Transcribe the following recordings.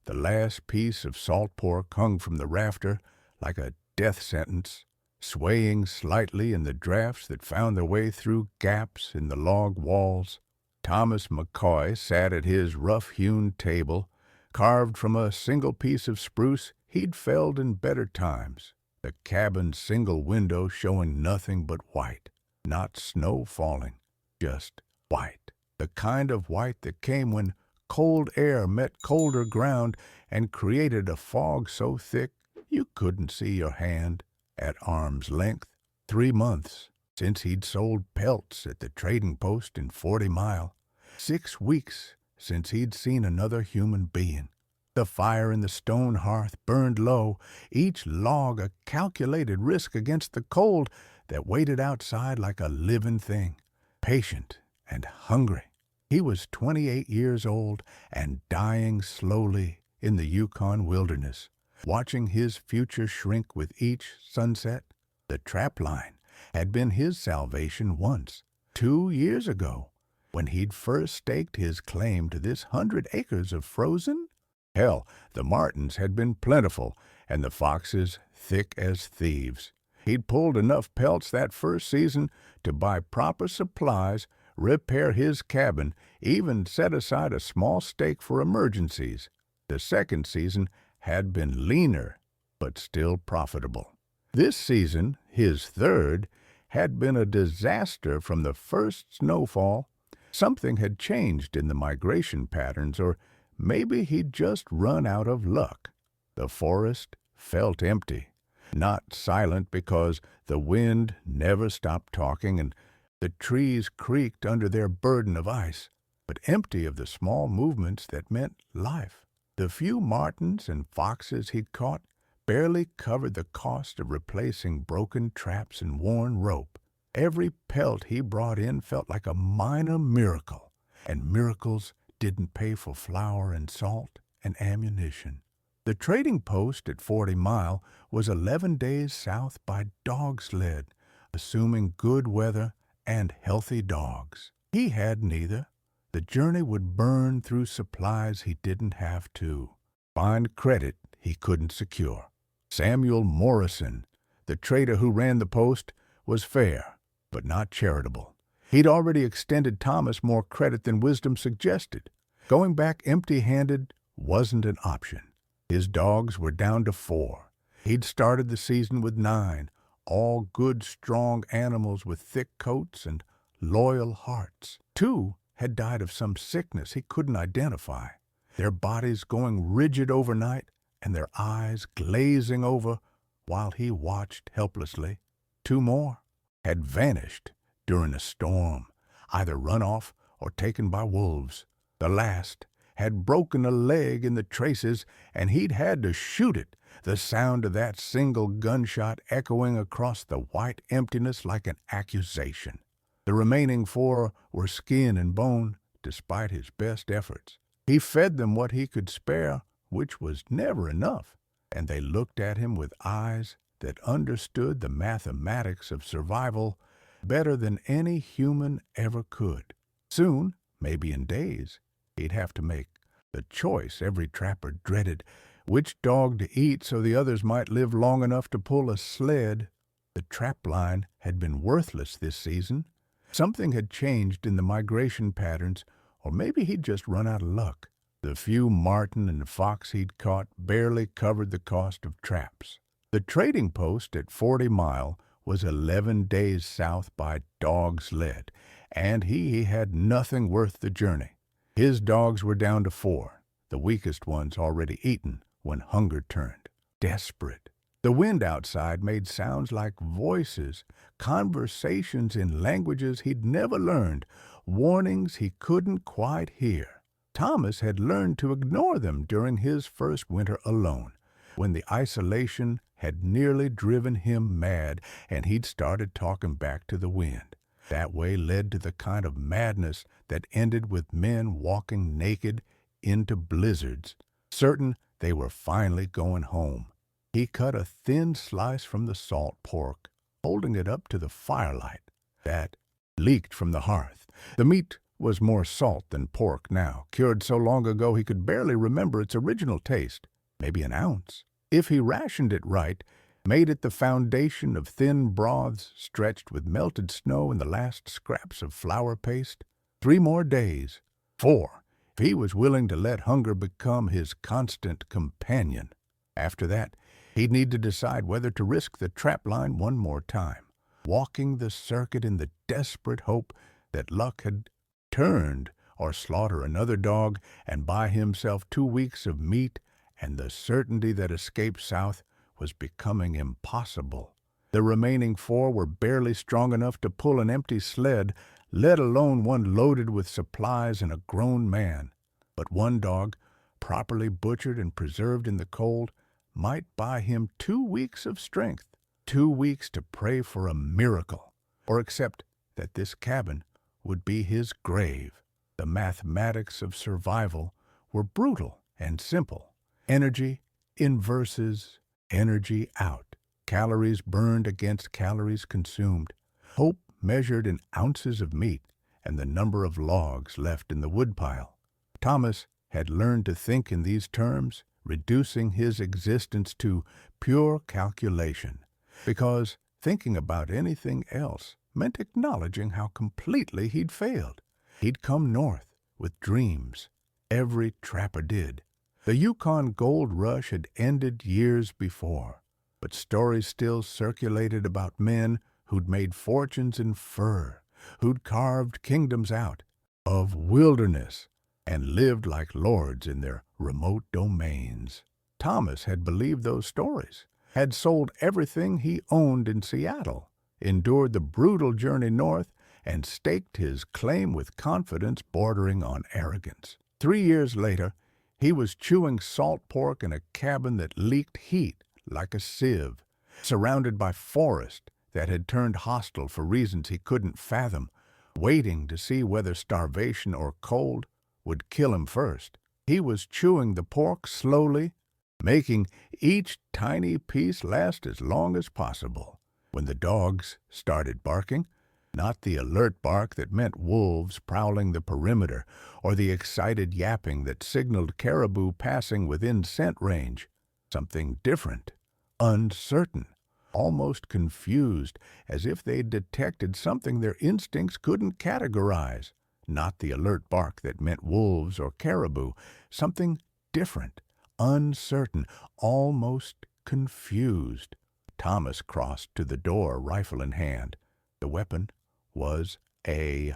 The last piece of salt pork hung from the rafter like a death sentence, swaying slightly in the drafts that found their way through gaps in the log walls. Thomas McCoy sat at his rough-hewn table, carved from a single piece of spruce he'd felled in better times, the cabin's single window showing nothing but white, not snow falling, just white, the kind of white that came when cold air met colder ground and created a fog so thick you couldn't see your hand at arm's length. 3 months since he'd sold pelts at the trading post in 40 Mile. 6 weeks since he'd seen another human being. The fire in the stone hearth burned low, each log a calculated risk against the cold that waited outside like a living thing, patient and hungry. He was 28 years old and dying slowly in the Yukon wilderness, watching his future shrink with each sunset. The trap line had been his salvation once, 2 years ago, when he'd first staked his claim to this 100 acres of frozen. Hell, the martens had been plentiful and the foxes thick as thieves. He'd pulled enough pelts that first season to buy proper supplies, repair his cabin, even set aside a small stake for emergencies. The second season had been leaner, but still profitable. This season, his third, had been a disaster from the first snowfall. Something had changed in the migration patterns, or maybe he'd just run out of luck. The forest felt empty, not silent because the wind never stopped talking and the trees creaked under their burden of ice, but empty of the small movements that meant life. The few martens and foxes he'd caught barely covered the cost of replacing broken traps and worn rope. Every pelt he brought in felt like a minor miracle, and miracles didn't pay for flour and salt and ammunition. The trading post at 40 Mile was 11 days south by dog sled, assuming good weather and healthy dogs. He had neither. The journey would burn through supplies he didn't have to, find credit he couldn't secure. Samuel Morrison, the trader who ran the post, was fair, but not charitable. He'd already extended Thomas more credit than wisdom suggested. Going back empty-handed wasn't an option. His dogs were down to 4. He'd started the season with 9, all good, strong animals with thick coats and loyal hearts. 2 had died of some sickness he couldn't identify, their bodies going rigid overnight and their eyes glazing over while he watched helplessly. 2 more had vanished during a storm, either run off or taken by wolves. The last had broken a leg in the traces, and he'd had to shoot it, the sound of that single gunshot echoing across the white emptiness like an accusation. The remaining 4 were skin and bone, despite his best efforts. He fed them what he could spare, which was never enough, and they looked at him with eyes that understood the mathematics of survival better than any human ever could. Soon, maybe in days, he'd have to make the choice every trapper dreaded, which dog to eat so the others might live long enough to pull a sled. The trap line had been worthless this season. Something had changed in the migration patterns, or maybe he'd just run out of luck. The few marten and fox he'd caught barely covered the cost of traps. The trading post at 40 Mile was 11 days south by dog sled, and he had nothing worth the journey. His dogs were down to 4, the weakest ones already eaten when hunger turned. Desperate. The wind outside made sounds like voices, conversations in languages he'd never learned, warnings he couldn't quite hear. Thomas had learned to ignore them during his first winter alone, when the isolation had nearly driven him mad and he'd started talking back to the wind. That way led to the kind of madness that ended with men walking naked into blizzards, certain they were finally going home. He cut a thin slice from the salt pork, holding it up to the firelight that leaked from the hearth. The meat was more salt than pork now, cured so long ago he could barely remember its original taste, maybe an ounce. If he rationed it right, made it the foundation of thin broths stretched with melted snow and the last scraps of flour paste, 3 more days, 4, if he was willing to let hunger become his constant companion. After that, he'd need to decide whether to risk the trap line one more time, walking the circuit in the desperate hope that luck had turned, or slaughter another dog and buy himself 2 weeks of meat and the certainty that escape south was becoming impossible. The remaining 4 were barely strong enough to pull an empty sled, let alone one loaded with supplies and a grown man. But one dog, properly butchered and preserved in the cold, might buy him 2 weeks of strength, 2 weeks to pray for a miracle, or accept that this cabin would be his grave. The mathematics of survival were brutal and simple. Energy in versus energy out. Calories burned against calories consumed. Hope measured in ounces of meat and the number of logs left in the woodpile. Thomas had learned to think in these terms, reducing his existence to pure calculation, because thinking about anything else meant acknowledging how completely he'd failed. He'd come north with dreams. Every trapper did. The Yukon gold rush had ended years before, but stories still circulated about men who'd made fortunes in fur, who'd carved kingdoms out of wilderness and lived like lords in their remote domains. Thomas had believed those stories, had sold everything he owned in Seattle, endured the brutal journey north, and staked his claim with confidence bordering on arrogance. 3 years later, he was chewing salt pork in a cabin that leaked heat like a sieve, surrounded by forest that had turned hostile for reasons he couldn't fathom, waiting to see whether starvation or cold would kill him first. He was chewing the pork slowly, making each tiny piece last as long as possible, when the dogs started barking. Not the alert bark that meant wolves prowling the perimeter, or the excited yapping that signaled caribou passing within scent range. Something different, uncertain, almost confused, as if they'd detected something their instincts couldn't categorize. Not the alert bark that meant wolves or caribou. Something different, uncertain, almost confused. Thomas crossed to the door, rifle in hand. The weapon was a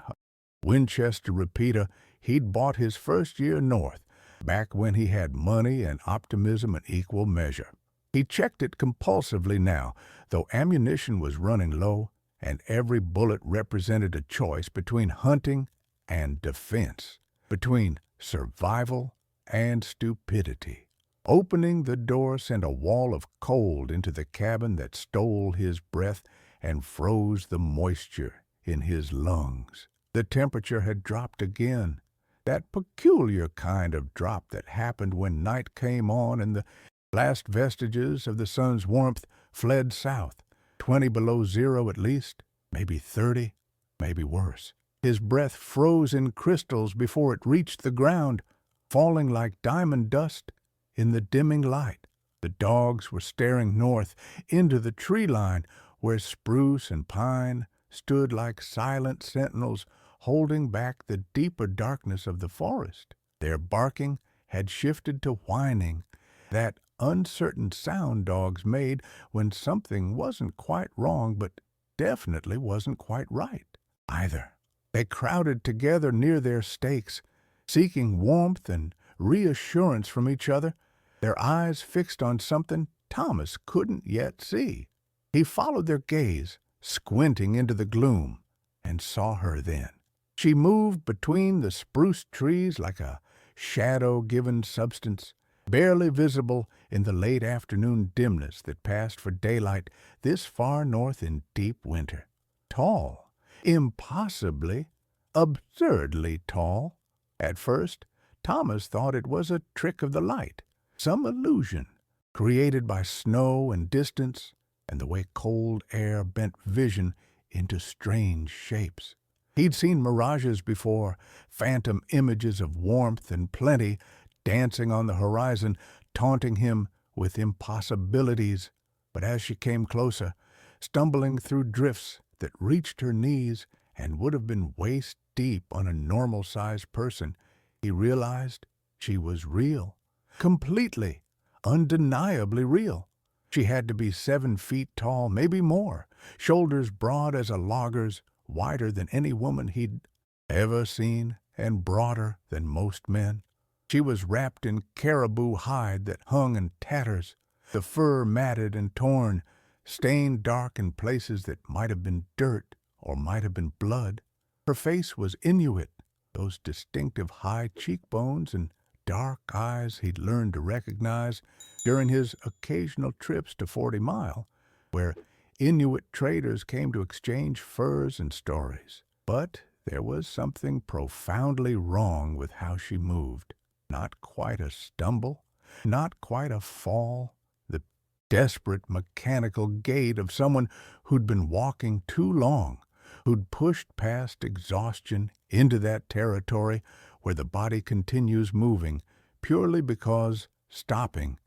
Winchester repeater he'd bought his first year north, back when he had money and optimism in equal measure. He checked it compulsively now, though ammunition was running low, and every bullet represented a choice between hunting and defense, between survival and stupidity. Opening the door sent a wall of cold into the cabin that stole his breath and froze the moisture in his lungs. The temperature had dropped again, that peculiar kind of drop that happened when night came on and the last vestiges of the sun's warmth fled south, 20 below zero at least, maybe 30, maybe worse. His breath froze in crystals before it reached the ground, falling like diamond dust in the dimming light. The dogs were staring north into the tree line where spruce and pine stood like silent sentinels holding back the deeper darkness of the forest. Their barking had shifted to whining, that uncertain sound dogs made when something wasn't quite wrong but definitely wasn't quite right either. They crowded together near their stakes, seeking warmth and reassurance from each other, their eyes fixed on something Thomas couldn't yet see. He followed their gaze, squinting into the gloom, and saw her then. She moved between the spruce trees like a shadow-given substance, barely visible in the late afternoon dimness that passed for daylight this far north in deep winter. Tall, impossibly, absurdly tall. At first, Thomas thought it was a trick of the light, some illusion created by snow and distance and the way cold air bent vision into strange shapes. He'd seen mirages before, phantom images of warmth and plenty dancing on the horizon, taunting him with impossibilities. But as she came closer, stumbling through drifts that reached her knees and would have been waist deep on a normal-sized person, he realized she was real. Completely, undeniably real. She had to be 7 feet tall, maybe more, shoulders broad as a logger's, wider than any woman he'd ever seen, and broader than most men. She was wrapped in caribou hide that hung in tatters, the fur matted and torn, stained dark in places that might have been dirt or might have been blood. Her face was Inuit, those distinctive high cheekbones and dark eyes he'd learned to recognize during his occasional trips to 40 Mile, where Inuit traders came to exchange furs and stories. But there was something profoundly wrong with how she moved. Not quite a stumble, not quite a fall, the desperate mechanical gait of someone who'd been walking too long, who'd pushed past exhaustion into that territory where the body continues moving purely because stopping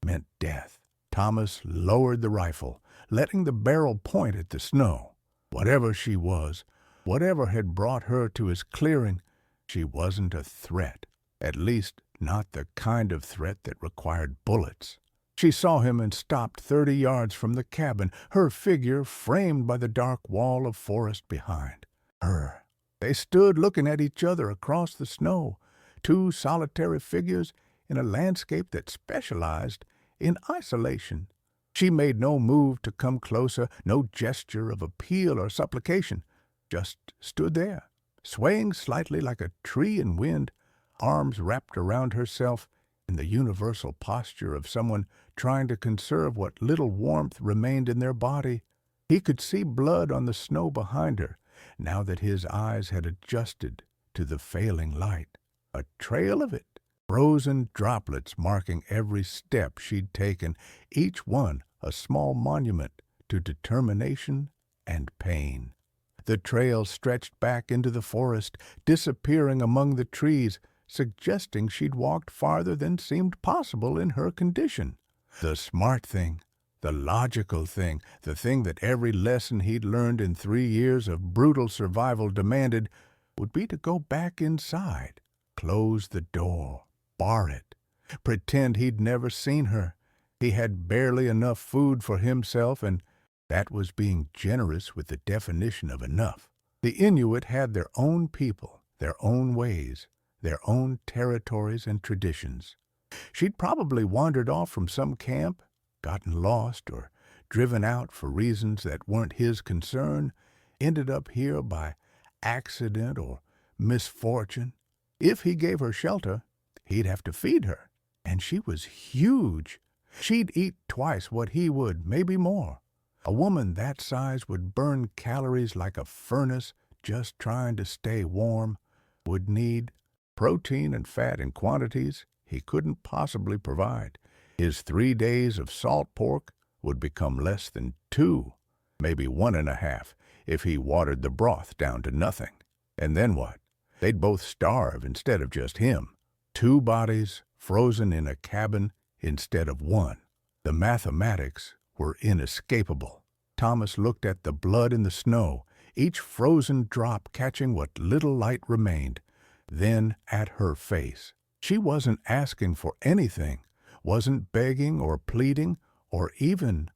meant death. Thomas lowered the rifle, letting the barrel point at the snow. Whatever she was, whatever had brought her to his clearing, she wasn't a threat. At least, not the kind of threat that required bullets. She saw him and stopped 30 yards from the cabin, her figure framed by the dark wall of forest behind. Her. They stood looking at each other across the snow, two solitary figures in a landscape that specialized in isolation. She made no move to come closer, no gesture of appeal or supplication, just stood there, swaying slightly like a tree in wind, arms wrapped around herself in the universal posture of someone trying to conserve what little warmth remained in their body. He could see blood on the snow behind her, now that his eyes had adjusted to the failing light. A trail of it, frozen droplets marking every step she'd taken, each one a small monument to determination and pain. The trail stretched back into the forest, disappearing among the trees, suggesting she'd walked farther than seemed possible in her condition. The smart thing, the logical thing, the thing that every lesson he'd learned in 3 years of brutal survival demanded, would be to go back inside, close the door, bar it, pretend he'd never seen her. He had barely enough food for himself, and that was being generous with the definition of enough. The Inuit had their own people, their own ways, their own territories and traditions. She'd probably wandered off from some camp, gotten lost, or driven out for reasons that weren't his concern, ended up here by accident or misfortune. If he gave her shelter, he'd have to feed her, and she was huge. She'd eat twice what he would, maybe more. A woman that size would burn calories like a furnace just trying to stay warm, would need protein and fat in quantities he couldn't possibly provide. His 3 days of salt pork would become less than 2, maybe 1.5, if he watered the broth down to nothing. And then what? They'd both starve instead of just him. 2 bodies frozen in a cabin instead of 1. The mathematics were inescapable. Thomas looked at the blood in the snow, each frozen drop catching what little light remained, then at her face. She wasn't asking for anything, wasn't begging or pleading or even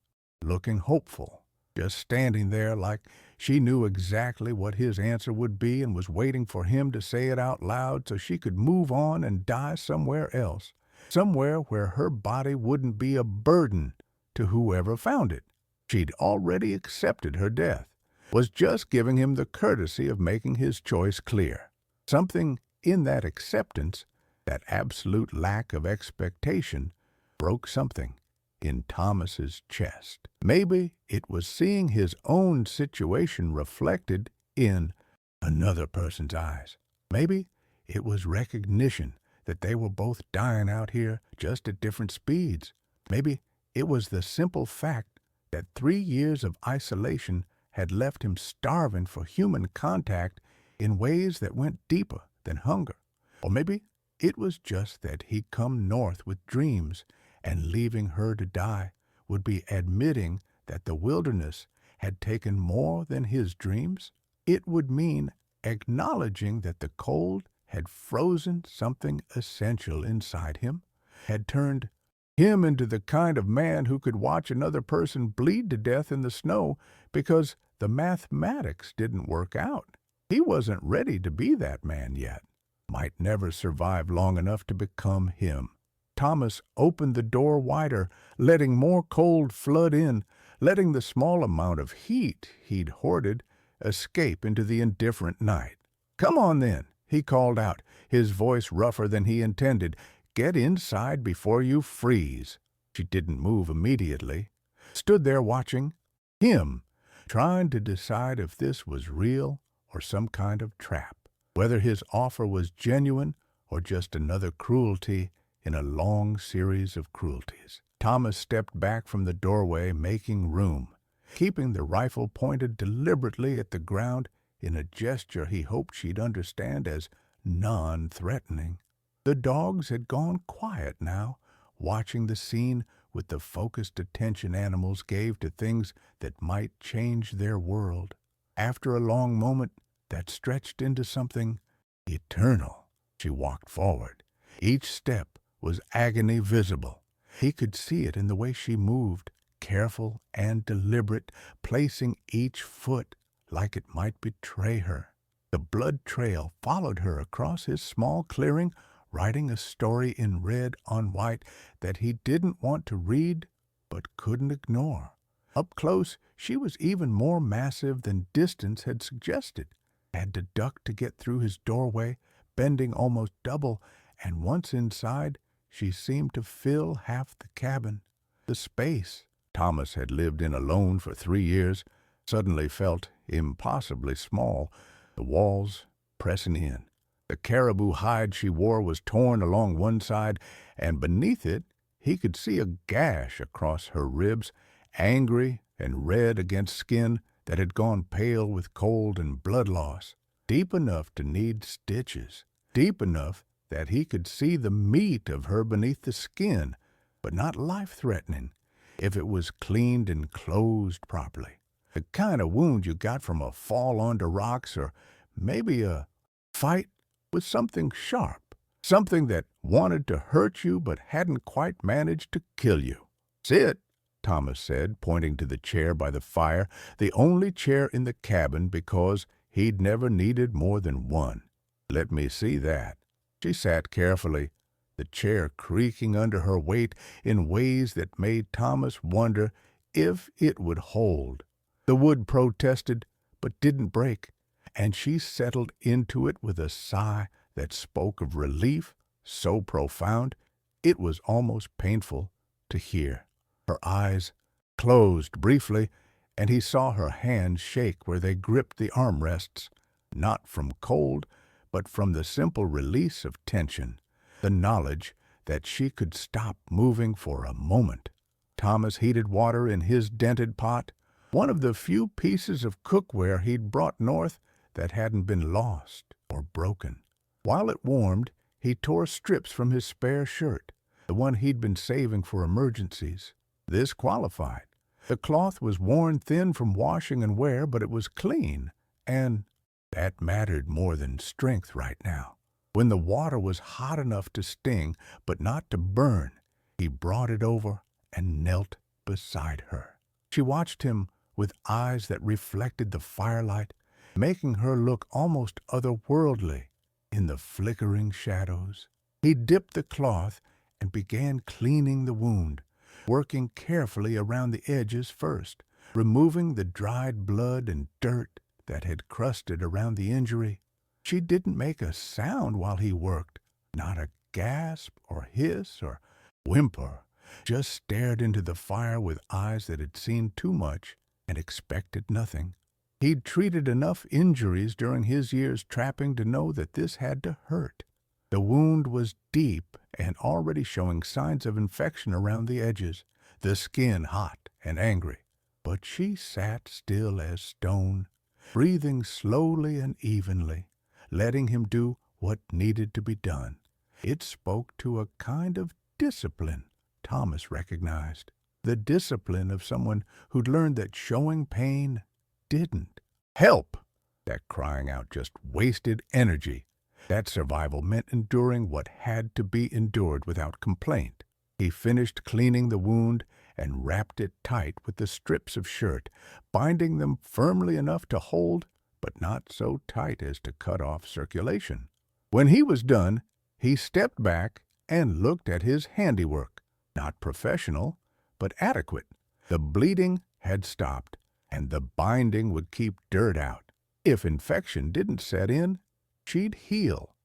looking hopeful, just standing there like she knew exactly what his answer would be and was waiting for him to say it out loud so she could move on and die somewhere else, somewhere where her body wouldn't be a burden to whoever found it. She'd already accepted her death, was just giving him the courtesy of making his choice clear. Something in that acceptance, that absolute lack of expectation, broke something in Thomas's chest. Maybe it was seeing his own situation reflected in another person's eyes. Maybe it was recognition that they were both dying out here just at different speeds. Maybe it was the simple fact that 3 years of isolation had left him starving for human contact in ways that went deeper than hunger. Or maybe it was just that he'd come north with dreams, and leaving her to die would be admitting that the wilderness had taken more than his dreams. It would mean acknowledging that the cold had frozen something essential inside him, had turned him into the kind of man who could watch another person bleed to death in the snow because the mathematics didn't work out. He wasn't ready to be that man yet. Might never survive long enough to become him. Thomas opened the door wider, letting more cold flood in, letting the small amount of heat he'd hoarded escape into the indifferent night. "Come on, then," he called out, his voice rougher than he intended. "Get inside before you freeze." She didn't move immediately, stood there watching him, trying to decide if this was real or some kind of trap, whether his offer was genuine or just another cruelty in a long series of cruelties. Thomas stepped back from the doorway, making room, keeping the rifle pointed deliberately at the ground in a gesture he hoped she'd understand as non-threatening. The dogs had gone quiet now, watching the scene with the focused attention animals gave to things that might change their world. After a long moment that stretched into something eternal, she walked forward. Each step was agony visible. He could see it in the way she moved, careful and deliberate, placing each foot like it might betray her. The blood trail followed her across his small clearing, writing a story in red on white that he didn't want to read but couldn't ignore. Up close, she was even more massive than distance had suggested. Had to duck to get through his doorway, bending almost double, and once inside, she seemed to fill half the cabin. The space Thomas had lived in alone for 3 years suddenly felt impossibly small, the walls pressing in. The caribou hide she wore was torn along one side, and beneath it he could see a gash across her ribs, angry and red against skin that had gone pale with cold and blood loss, deep enough to need stitches, deep enough that he could see the meat of her beneath the skin, but not life-threatening if it was cleaned and closed properly. The kind of wound you got from a fall onto rocks or maybe a fight with something sharp, something that wanted to hurt you but hadn't quite managed to kill you. "Sit," Thomas said, pointing to the chair by the fire, the only chair in the cabin because he'd never needed more than one. "Let me see that." She sat carefully, the chair creaking under her weight in ways that made Thomas wonder if it would hold. The wood protested, but didn't break, and she settled into it with a sigh that spoke of relief so profound it was almost painful to hear. Her eyes closed briefly, and he saw her hands shake where they gripped the armrests, not from cold, but from the simple release of tension, the knowledge that she could stop moving for a moment. Thomas heated water in his dented pot, one of the few pieces of cookware he'd brought north that hadn't been lost or broken. While it warmed, he tore strips from his spare shirt, the one he'd been saving for emergencies. This qualified. The cloth was worn thin from washing and wear, but it was clean, and that mattered more than strength right now. When the water was hot enough to sting, but not to burn, he brought it over and knelt beside her. She watched him with eyes that reflected the firelight, making her look almost otherworldly in the flickering shadows. He dipped the cloth and began cleaning the wound, working carefully around the edges first, removing the dried blood and dirt that had crusted around the injury. She didn't make a sound while he worked, not a gasp or hiss or whimper, just stared into the fire with eyes that had seen too much and expected nothing. He'd treated enough injuries during his years trapping to know that this had to hurt. The wound was deep and already showing signs of infection around the edges, the skin hot and angry. But she sat still as stone, breathing slowly and evenly, letting him do what needed to be done. It spoke to a kind of discipline Thomas recognized, the discipline of someone who'd learned that showing pain didn't help, that crying out just wasted energy, that survival meant enduring what had to be endured without complaint. He finished cleaning the wound and wrapped it tight with the strips of shirt, binding them firmly enough to hold, but not so tight as to cut off circulation. When he was done, he stepped back and looked at his handiwork. Not professional, but adequate. The bleeding had stopped, and the binding would keep dirt out. If infection didn't set in, she'd heal.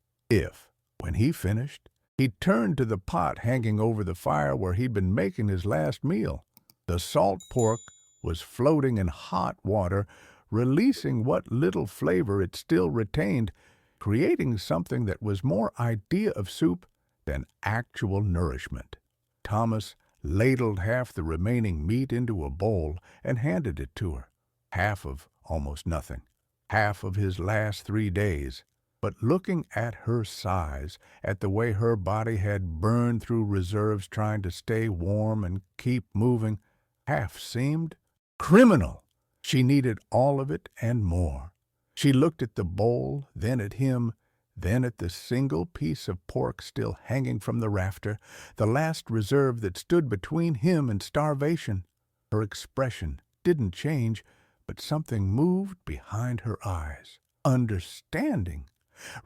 When he finished, he turned to the pot hanging over the fire where he'd been making his last meal. The salt pork was floating in hot water, releasing what little flavor it still retained, creating something that was more idea of soup than actual nourishment. Thomas ladled half the remaining meat into a bowl and handed it to her. Half of almost nothing. Half of his last 3 days. But looking at her size, at the way her body had burned through reserves trying to stay warm and keep moving, half seemed criminal. She needed all of it and more. She looked at the bowl, then at him, then at the single piece of pork still hanging from the rafter, the last reserve that stood between him and starvation. Her expression didn't change, but something moved behind her eyes. Understanding.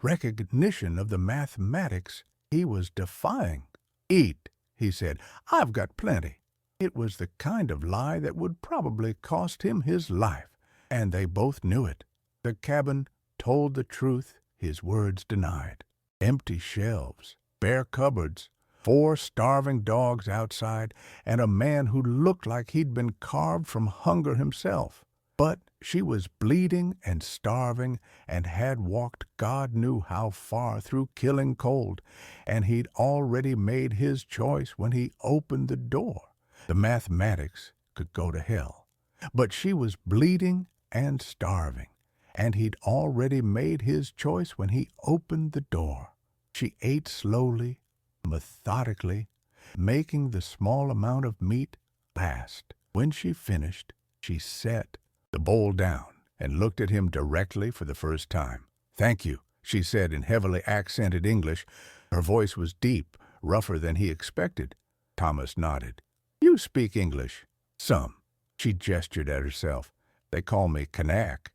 Recognition of the mathematics he was defying. "Eat," he said. "I've got plenty." It was the kind of lie that would probably cost him his life, and they both knew it. The cabin told the truth his words denied. Empty shelves, bare cupboards, 4 starving dogs outside, and a man who looked like he'd been carved from hunger himself. But she was bleeding and starving and had walked God knew how far through killing cold, and he'd already made his choice when he opened the door. The mathematics could go to hell. But she was bleeding and starving, and he'd already made his choice when he opened the door. She ate slowly, methodically, making the small amount of meat last. When she finished, she set the bowl down and looked at him directly for the first time. "Thank you," she said in heavily accented English. Her voice was deep, rougher than he expected. Thomas nodded. "You speak English?" "Some." She gestured at herself. "They call me Kanak.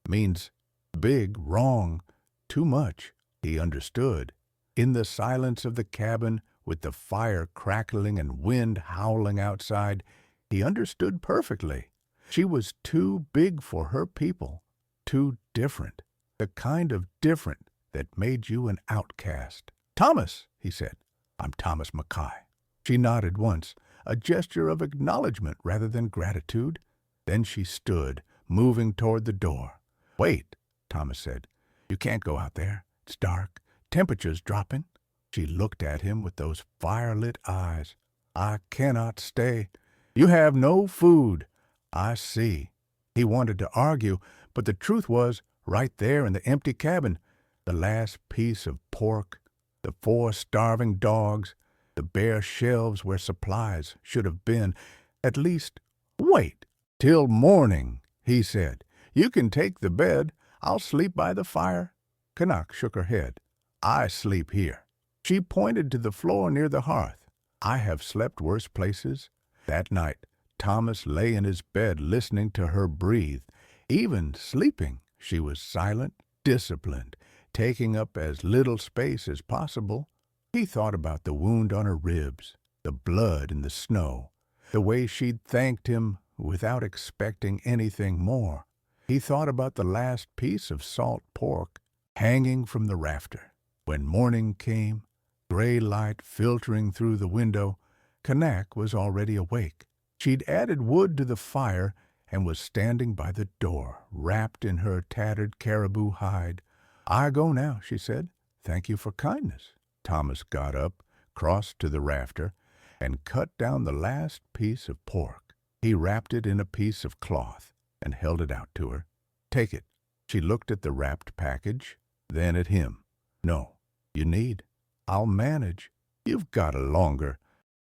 Means big, wrong, too much." He understood. In the silence of the cabin, with the fire crackling and wind howling outside, he understood perfectly. She was too big for her people, too different, the kind of different that made you an outcast. "Thomas," he said. "I'm Thomas Mackay." She nodded once, a gesture of acknowledgement rather than gratitude. Then she stood, moving toward the door. "Wait," Thomas said. "You can't go out there. It's dark. Temperature's dropping." She looked at him with those fire-lit eyes. "I cannot stay." "You have no food." "I see." He wanted to argue, but the truth was, right there in the empty cabin, the last piece of pork, the 4 starving dogs, the bare shelves where supplies should have been. At least, "Wait till morning," he said. "You can take the bed. I'll sleep by the fire." Kanak shook her head. "I sleep here." She pointed to the floor near the hearth. "I have slept worse places." That night, Thomas lay in his bed listening to her breathe. Even sleeping, she was silent, disciplined, taking up as little space as possible. He thought about the wound on her ribs, the blood in the snow, the way she'd thanked him without expecting anything more. He thought about the last piece of salt pork hanging from the rafter. When morning came, gray light filtering through the window, Kanak was already awake. She'd added wood to the fire and was standing by the door, wrapped in her tattered caribou hide. "I go now," she said. "Thank you for kindness." Thomas got up, crossed to the rafter, and cut down the last piece of pork. He wrapped it in a piece of cloth and held it out to her. "Take it," She looked at the wrapped package, then at him. "No, you need. I'll manage. You've got a longer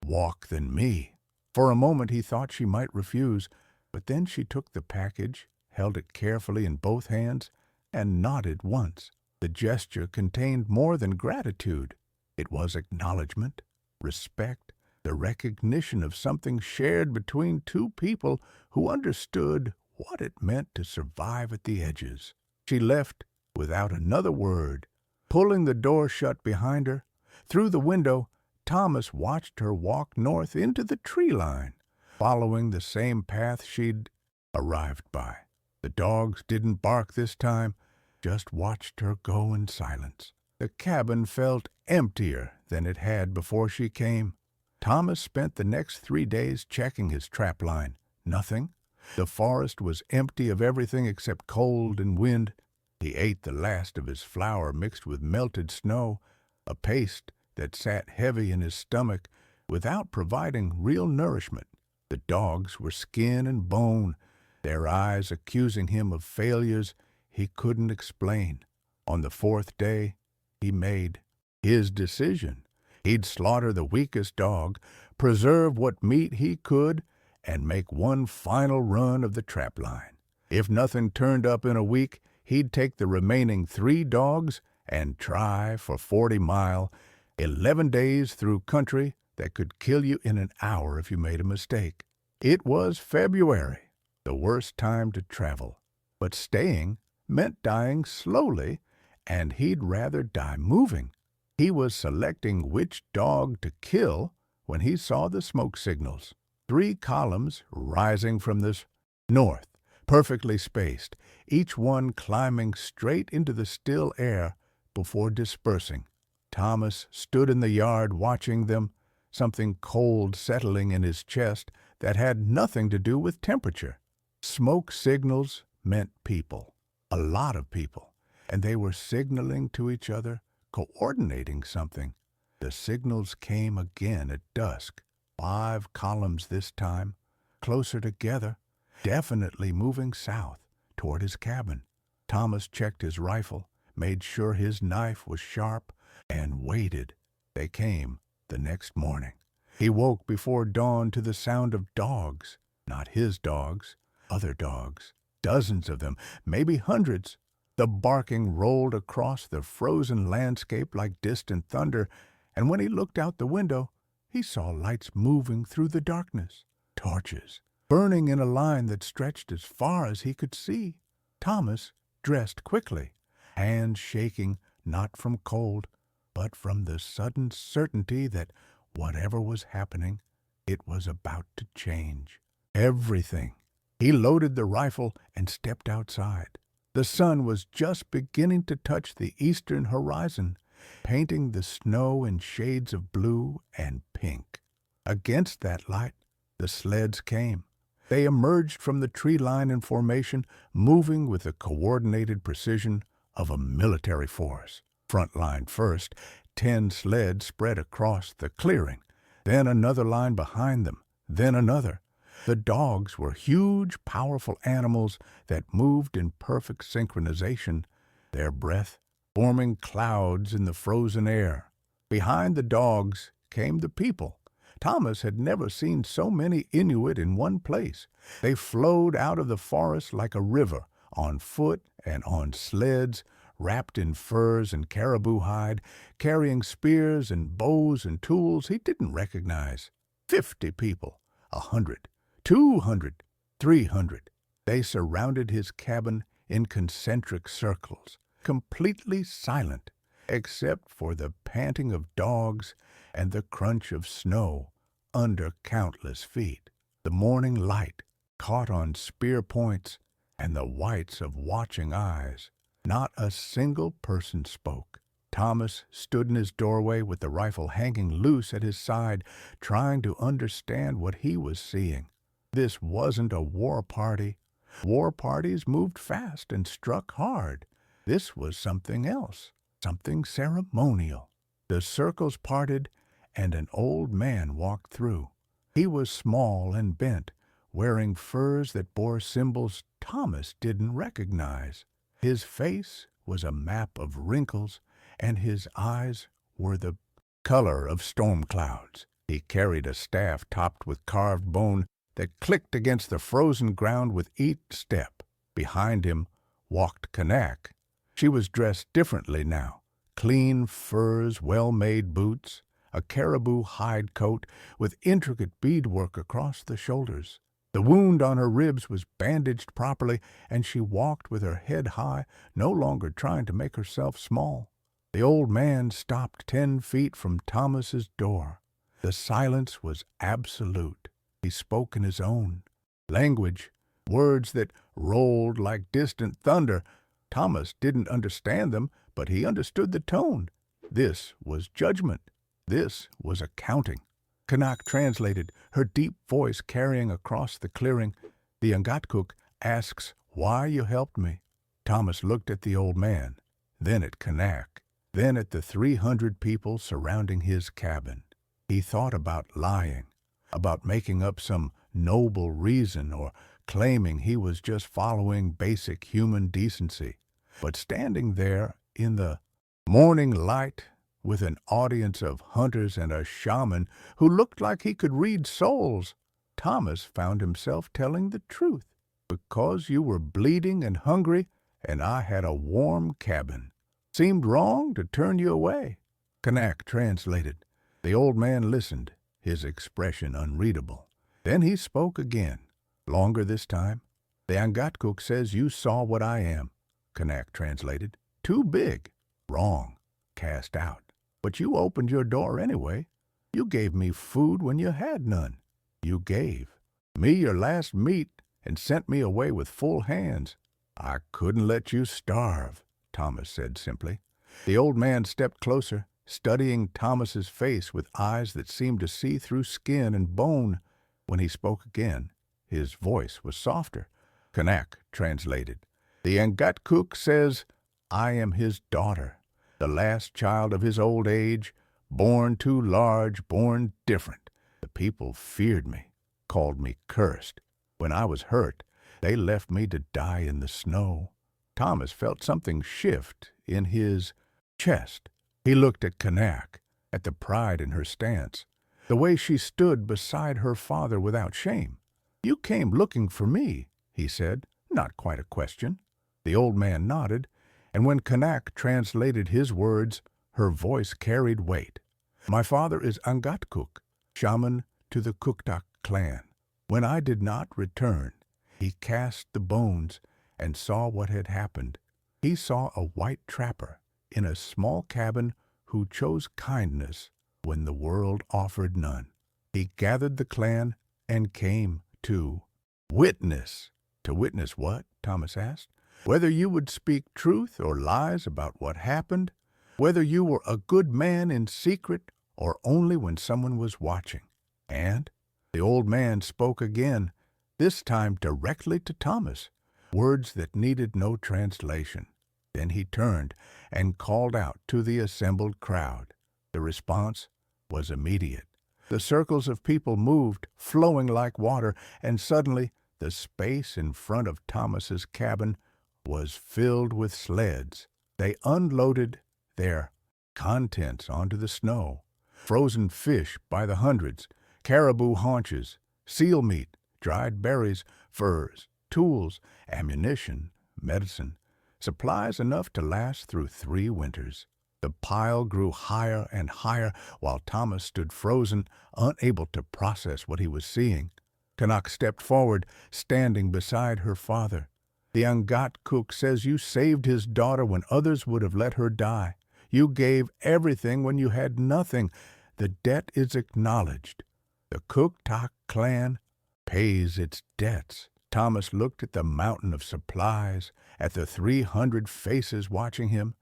walk than me." For a moment he thought she might refuse, but then she took the package, held it carefully in both hands, and nodded once. The gesture contained more than gratitude. It was acknowledgment, respect, the recognition of something shared between two people who understood what it meant to survive at the edges. She left without another word. Pulling the door shut behind her, through the window, Thomas watched her walk north into the tree line, following the same path she'd arrived by. The dogs didn't bark this time, just watched her go in silence. The cabin felt emptier than it had before she came. Thomas spent the next 3 days checking his trap line. Nothing. The forest was empty of everything except cold and wind. He ate the last of his flour mixed with melted snow, a paste that sat heavy in his stomach without providing real nourishment. The dogs were skin and bone, their eyes accusing him of failures he couldn't explain. On the 4th day, he made his decision. He'd slaughter the weakest dog, preserve what meat he could, and make one final run of the trap line. If nothing turned up in a week, he'd take the remaining 3 dogs and try for 40-mile, 11 days through country that could kill you in an hour if you made a mistake. It was February, the worst time to travel. But staying meant dying slowly, and he'd rather die moving. He was selecting which dog to kill when he saw the smoke signals. 3 columns rising from the north, perfectly spaced, each one climbing straight into the still air before dispersing. Thomas stood in the yard watching them, something cold settling in his chest that had nothing to do with temperature. Smoke signals meant people, a lot of people, and they were signaling to each other, coordinating something. The signals came again at dusk, 5 columns this time, closer together, definitely moving south toward his cabin. Thomas checked his rifle, made sure his knife was sharp, and waited. They came the next morning. He woke before dawn to the sound of dogs, not his dogs, other dogs, dozens of them, maybe hundreds. The barking rolled across the frozen landscape like distant thunder, and when he looked out the window, he saw lights moving through the darkness, torches, burning in a line that stretched as far as he could see. Thomas dressed quickly, hands shaking not from cold, but from the sudden certainty that whatever was happening, it was about to change. Everything. He loaded the rifle and stepped outside. The sun was just beginning to touch the eastern horizon, painting the snow in shades of blue and pink. Against that light, the sleds came. They emerged from the tree line in formation, moving with the coordinated precision of a military force. Front line first, 10 sleds spread across the clearing, then another line behind them, then another. The dogs were huge, powerful animals that moved in perfect synchronization, their breath forming clouds in the frozen air. Behind the dogs came the people. Thomas had never seen so many Inuit in one place. They flowed out of the forest like a river, on foot and on sleds, wrapped in furs and caribou hide, carrying spears and bows and tools he didn't recognize. 50 people, 100, 200, 300. They surrounded his cabin in concentric circles, completely silent, except for the panting of dogs and the crunch of snow under countless feet. The morning light caught on spear points and the whites of watching eyes. Not a single person spoke. Thomas stood in his doorway with the rifle hanging loose at his side, trying to understand what he was seeing. This wasn't a war party. War parties moved fast and struck hard. This was something else, something ceremonial. The circles parted, and an old man walked through. He was small and bent, wearing furs that bore symbols Thomas didn't recognize. His face was a map of wrinkles, and his eyes were the color of storm clouds. He carried a staff topped with carved bone that clicked against the frozen ground with each step. Behind him walked Kanak. She was dressed differently now. Clean furs, well-made boots, a caribou hide coat with intricate beadwork across the shoulders. The wound on her ribs was bandaged properly, and she walked with her head high, no longer trying to make herself small. The old man stopped 10 feet from Thomas's door. The silence was absolute. He spoke in his own language, words that rolled like distant thunder. Thomas didn't understand them, but he understood the tone. This was judgment. This was accounting. Kanak translated, her deep voice carrying across the clearing. The Angatkuk asks, "Why you helped me?" Thomas looked at the old man, then at Kanak, then at the 300 people surrounding his cabin. He thought about lying, about making up some noble reason or claiming he was just following basic human decency. But standing there in the morning light with an audience of hunters and a shaman who looked like he could read souls, Thomas found himself telling the truth. Because you were bleeding and hungry and I had a warm cabin. Seemed wrong to turn you away. Kanak translated. The old man listened, his expression unreadable. Then he spoke again, longer this time. The Angatkuk says you saw what I am. Kanak translated. Too big. Wrong. Cast out. But you opened your door anyway. You gave me food when you had none. You gave me your last meat and sent me away with full hands. I couldn't let you starve, Thomas said simply. The old man stepped closer, studying Thomas's face with eyes that seemed to see through skin and bone. When he spoke again, his voice was softer. Kanak translated. The Angatkuk says, I am his daughter, the last child of his old age, born too large, born different. The people feared me, called me cursed. When I was hurt, they left me to die in the snow. Thomas felt something shift in his chest. He looked at Kanak, at the pride in her stance, the way she stood beside her father without shame. You came looking for me, he said, not quite a question. The old man nodded, and when Kanak translated his words, her voice carried weight. My father is Angatkuk, shaman to the Kuktak clan. When I did not return, he cast the bones and saw what had happened. He saw a white trapper in a small cabin who chose kindness when the world offered none. He gathered the clan and came to witness. To witness what? Thomas asked. Whether you would speak truth or lies about what happened, whether you were a good man in secret or only when someone was watching. And the old man spoke again, this time directly to Thomas, words that needed no translation. Then he turned and called out to the assembled crowd. The response was immediate. The circles of people moved, flowing like water, and suddenly the space in front of Thomas's cabin was filled with sleds. They unloaded their contents onto the snow. Frozen fish by the hundreds, caribou haunches, seal meat, dried berries, furs, tools, ammunition, medicine, supplies enough to last through 3 winters. The pile grew higher and higher while Thomas stood frozen, unable to process what he was seeing. Kanak stepped forward, standing beside her father. The Angatkuk says you saved his daughter when others would have let her die. You gave everything when you had nothing. The debt is acknowledged. The Kuktak clan pays its debts. Thomas looked at the mountain of supplies, at the 300 faces watching him,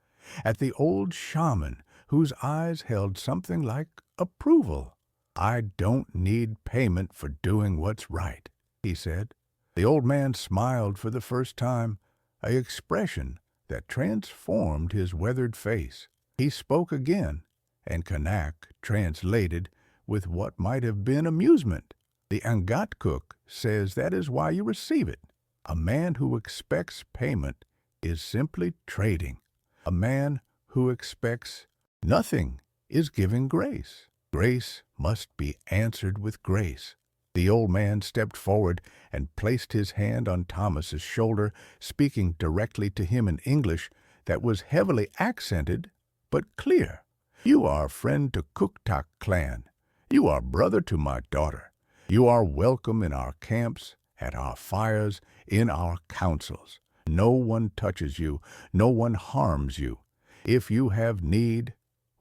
at the old shaman whose eyes held something like approval. I don't need payment for doing what's right, he said. The old man smiled for the first time, an expression that transformed his weathered face. He spoke again, and Kanak translated with what might have been amusement. The Angatkuk says that is why you receive it. A man who expects payment is simply trading. A man who expects nothing is giving grace. Grace must be answered with grace. The old man stepped forward and placed his hand on Thomas's shoulder, speaking directly to him in English that was heavily accented but clear. You are friend to Cooktock clan. You are brother to my daughter. You are welcome in our camps, at our fires, in our councils. No one touches you. No one harms you. If you have need,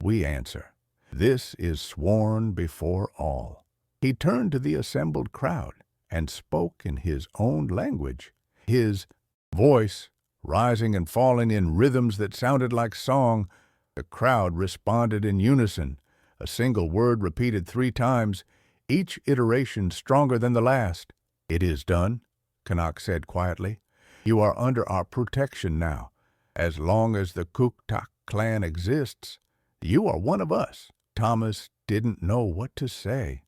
we answer. This is sworn before all. He turned to the assembled crowd and spoke in his own language, his voice rising and falling in rhythms that sounded like song. The crowd responded in unison, a single word repeated 3 times, each iteration stronger than the last. It is done, Canuck said quietly. You are under our protection now. As long as the Cooktock clan exists, you are one of us. Thomas didn't know what to say.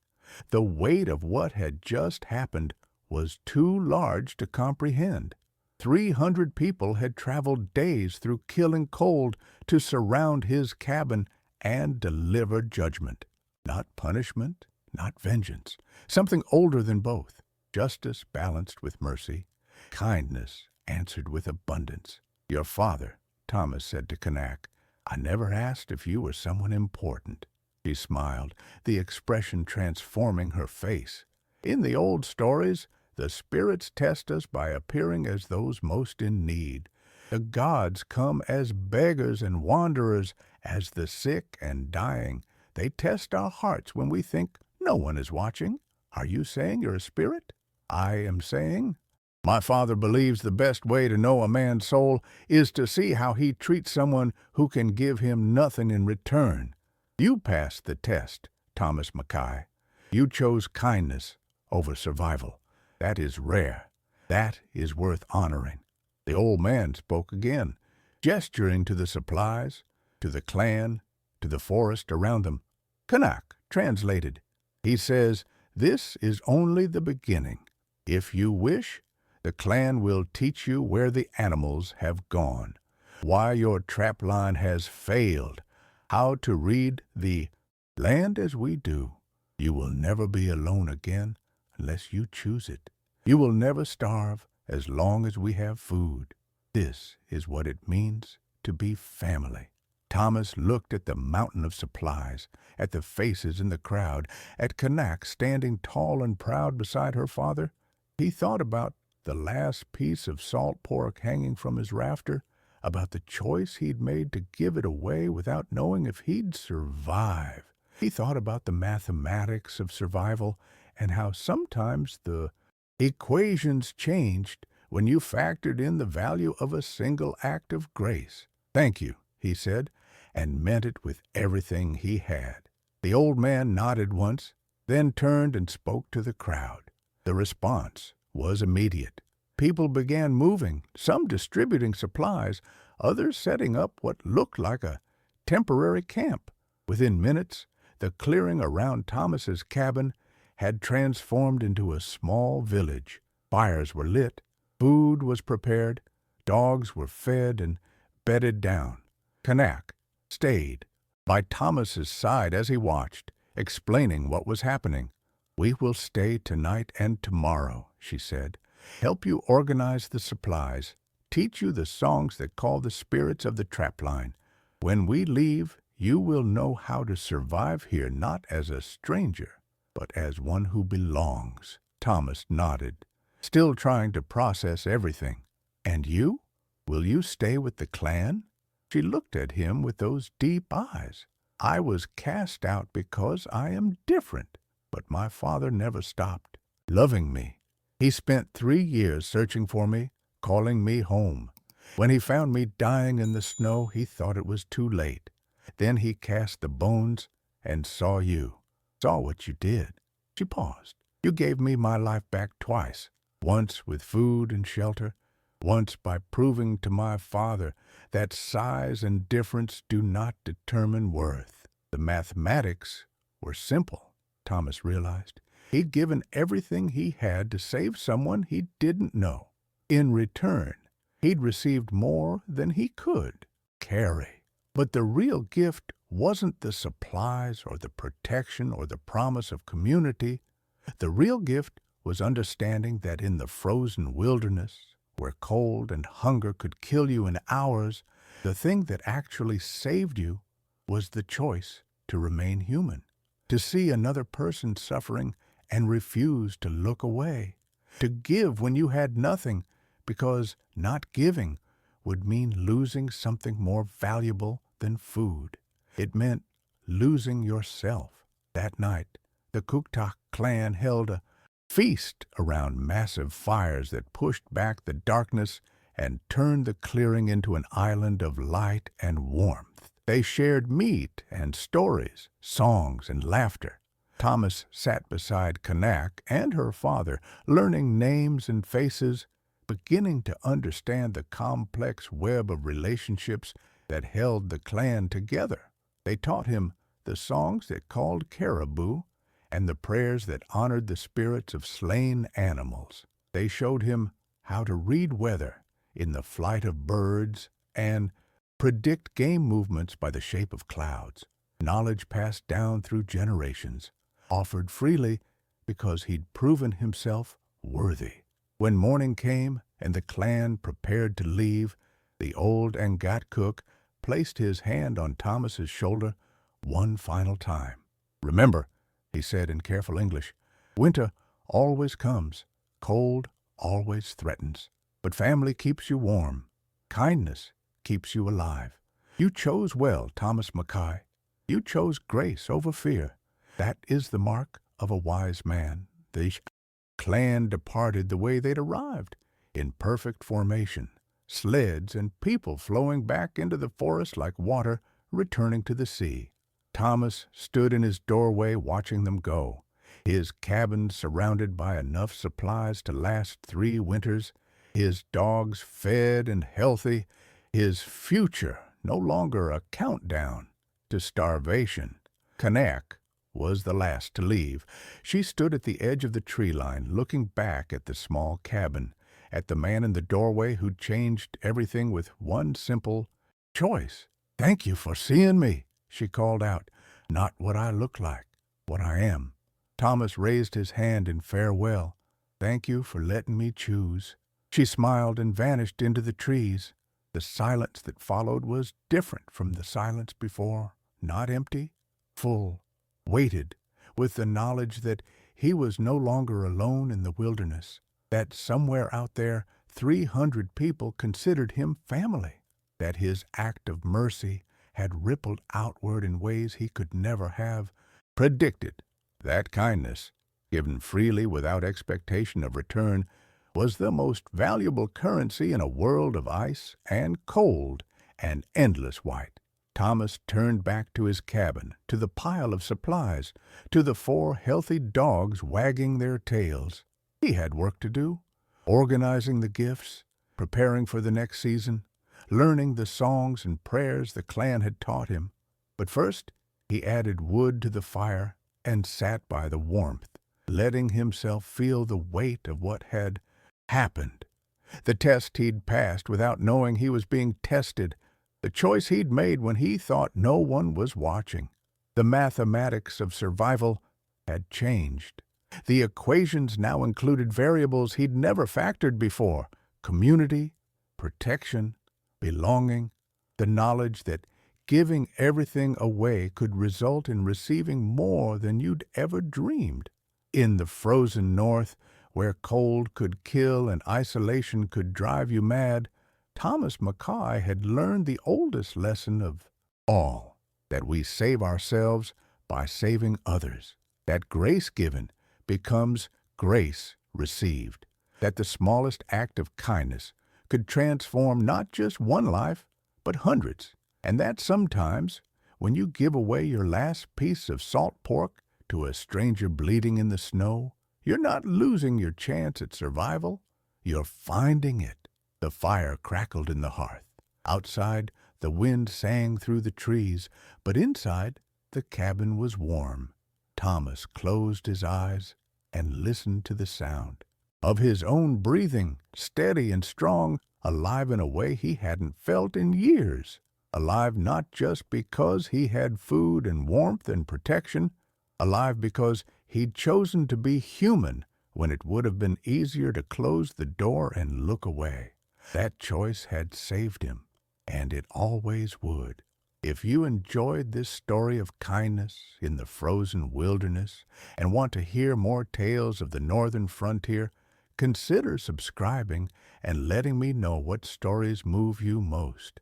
The weight of what had just happened was too large to comprehend. 300 people had traveled days through killing cold to surround his cabin and deliver judgment. Not punishment, not vengeance. Something older than both. Justice balanced with mercy. Kindness answered with abundance. Your father, Thomas said to Canuck, I never asked if you were someone important. She smiled, the expression transforming her face. In the old stories, the spirits test us by appearing as those most in need. The gods come as beggars and wanderers, as the sick and dying. They test our hearts when we think no one is watching. Are you saying you're a spirit? I am saying, my father believes the best way to know a man's soul is to see how he treats someone who can give him nothing in return. You passed the test, Thomas Mackay. You chose kindness over survival. That is rare. That is worth honoring. The old man spoke again, gesturing to the supplies, to the clan, to the forest around them. Canuck translated. He says, this is only the beginning. If you wish, the clan will teach you where the animals have gone, why your trap line has failed, how to read the land as we do. You will never be alone again unless you choose it. You will never starve as long as we have food. This is what it means to be family. Thomas looked at the mountain of supplies, at the faces in the crowd, at Canuck standing tall and proud beside her father. He thought about the last piece of salt pork hanging from his rafter, about the choice he'd made to give it away without knowing if he'd survive. He thought about the mathematics of survival and how sometimes the equations changed when you factored in the value of a single act of grace. Thank you, he said, and meant it with everything he had. The old man nodded once, then turned and spoke to the crowd. The response was immediate. People began moving, some distributing supplies, others setting up what looked like a temporary camp. Within minutes, the clearing around Thomas's cabin had transformed into a small village. Fires were lit, food was prepared, dogs were fed and bedded down. Canuck stayed by Thomas's side as he watched, explaining what was happening. We will stay tonight and tomorrow, she said. Help you organize the supplies, teach you the songs that call the spirits of the trapline. When we leave, you will know how to survive here not as a stranger, but as one who belongs. Thomas nodded, still trying to process everything. And you? Will you stay with the clan? She looked at him with those deep eyes. I was cast out because I am different, but my father never stopped loving me. He spent 3 years searching for me, calling me home. When he found me dying in the snow, he thought it was too late. Then he cast the bones and saw you, saw what you did. She paused. You gave me my life back twice, once with food and shelter, once by proving to my father that size and difference do not determine worth. The mathematics were simple, Thomas realized. He'd given everything he had to save someone he didn't know. In return, He'd received more than he could carry. But the real gift wasn't the supplies or the protection or the promise of community. The real gift was understanding that in the frozen wilderness, where cold and hunger could kill you in hours, the thing that actually saved you was the choice to remain human, to see another person suffering and refuse to look away, to give when you had nothing, because not giving would mean losing something more valuable than food. It meant losing yourself. That night, the Kuktak clan held a feast around massive fires that pushed back the darkness and turned the clearing into an island of light and warmth. They shared meat and stories, songs and laughter. Thomas sat beside Kanak and her father, learning names and faces, beginning to understand the complex web of relationships that held the clan together. They taught him the songs that called caribou and the prayers that honored the spirits of slain animals. They showed him how to read weather in the flight of birds and predict game movements by the shape of clouds. Knowledge passed down through generations, offered freely because he'd proven himself worthy. When morning came and the clan prepared to leave, the old Angat cook placed his hand on Thomas's shoulder one final time. "Remember," he said in careful English, "winter always comes, cold always threatens, but family keeps you warm. Kindness keeps you alive. You chose well, Thomas Mackay. You chose grace over fear. That is the mark of a wise man." The clan departed the way they'd arrived, in perfect formation, sleds and people flowing back into the forest like water returning to the sea. Thomas stood in his doorway watching them go, his cabin surrounded by enough supplies to last 3 winters, his dogs fed and healthy, his future no longer a countdown to starvation. Kanak was the last to leave. She stood at the edge of the tree line, looking back at the small cabin, at the man in the doorway who'd changed everything with one simple choice. "Thank you for seeing me," she called out. "Not what I look like, what I am." Thomas raised his hand in farewell. "Thank you for letting me choose." She smiled and vanished into the trees. The silence that followed was different from the silence before, not empty, full, weighted with the knowledge that he was no longer alone in the wilderness, that somewhere out there 300 people considered him family, that his act of mercy had rippled outward in ways he could never have predicted. That kindness, given freely without expectation of return, was the most valuable currency in a world of ice and cold and endless white. Thomas turned back to his cabin, to the pile of supplies, to the 4 healthy dogs wagging their tails. He had work to do, organizing the gifts, preparing for the next season, learning the songs and prayers the clan had taught him. But first, he added wood to the fire and sat by the warmth, letting himself feel the weight of what had happened. The test he'd passed without knowing he was being tested, the choice he'd made when he thought no one was watching. The mathematics of survival had changed. The equations now included variables he'd never factored before: community, protection, belonging, the knowledge that giving everything away could result in receiving more than you'd ever dreamed. In the frozen north, where cold could kill and isolation could drive you mad, Thomas Mackay had learned the oldest lesson of all, that we save ourselves by saving others, that grace given becomes grace received, that the smallest act of kindness could transform not just one life, but hundreds, and that sometimes, when you give away your last piece of salt pork to a stranger bleeding in the snow, you're not losing your chance at survival, you're finding it. The fire crackled in the hearth. Outside, the wind sang through the trees, but inside, the cabin was warm. Thomas closed his eyes and listened to the sound. of his own breathing, steady and strong, alive in a way he hadn't felt in years. Alive not just because he had food and warmth and protection, alive because he'd chosen to be human when it would have been easier to close the door and look away. That choice had saved him, and it always would. If you enjoyed this story of kindness in the frozen wilderness and want to hear more tales of the northern frontier, consider subscribing and letting me know what stories move you most.